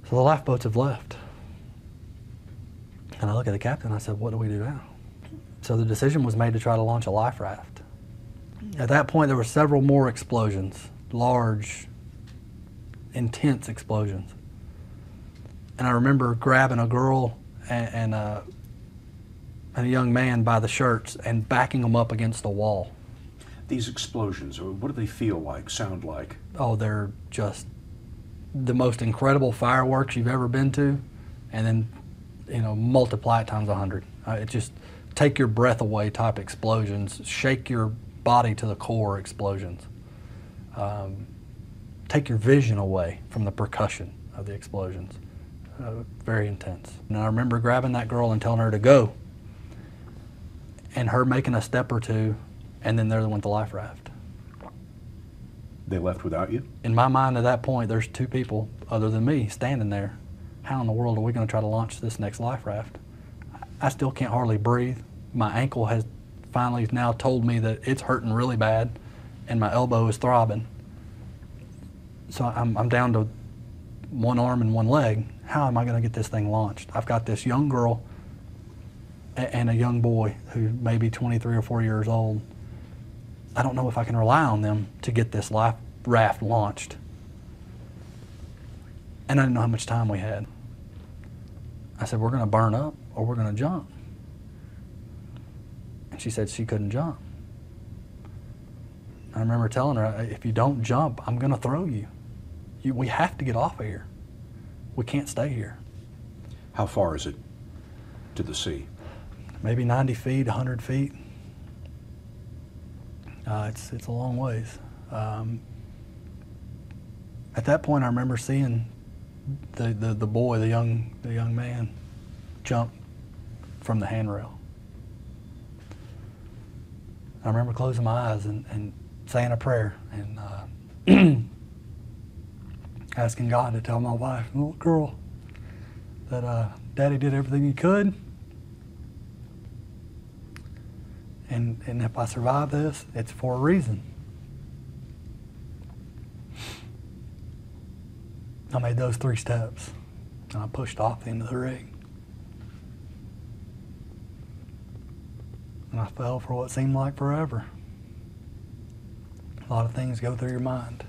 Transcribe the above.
So the lifeboats have left. And I look at the captain and I said, what do we do now? So the decision was made to try to launch a life raft. At that point, there were several more explosions, large, intense explosions. And I remember grabbing a girl and a young man by the shirts and backing them up against the wall. These explosions, what do they feel like, sound like? Oh, they're just the most incredible fireworks you've ever been to, and then, you know, multiply it times 100. It just take your breath away type explosions, shake your body to the core explosions, take your vision away from the percussion of the explosions. Very intense. And I remember grabbing that girl and telling her to go, and her making a step or two, and then there went the life raft. They left without you? In my mind at that point, there's two people other than me standing there. How in the world are we going to try to launch this next life raft? I still can't hardly breathe. My ankle has finally now told me that it's hurting really bad, and my elbow is throbbing. So I'm down to one arm and one leg. How am I going to get this thing launched? I've got this young girl and a young boy who may be 23 or 4 years old. I don't know if I can rely on them to get this life raft launched. And I didn't know how much time we had. I said, we're going to burn up or we're going to jump. And she said she couldn't jump. I remember telling her, if you don't jump, I'm going to throw you. We have to get off of here. We can't stay here. How far is it to the sea? Maybe 90 feet, 100 feet. It's a long ways. At that point, I remember seeing the boy, the young man, jump from the handrail. I remember closing my eyes and saying a prayer and asking God to tell my wife, little girl, that Daddy did everything he could. And if I survive this, it's for a reason. I made those 3 steps, and I pushed off the end of the rig. And I fell for what seemed like forever. A lot of things go through your mind.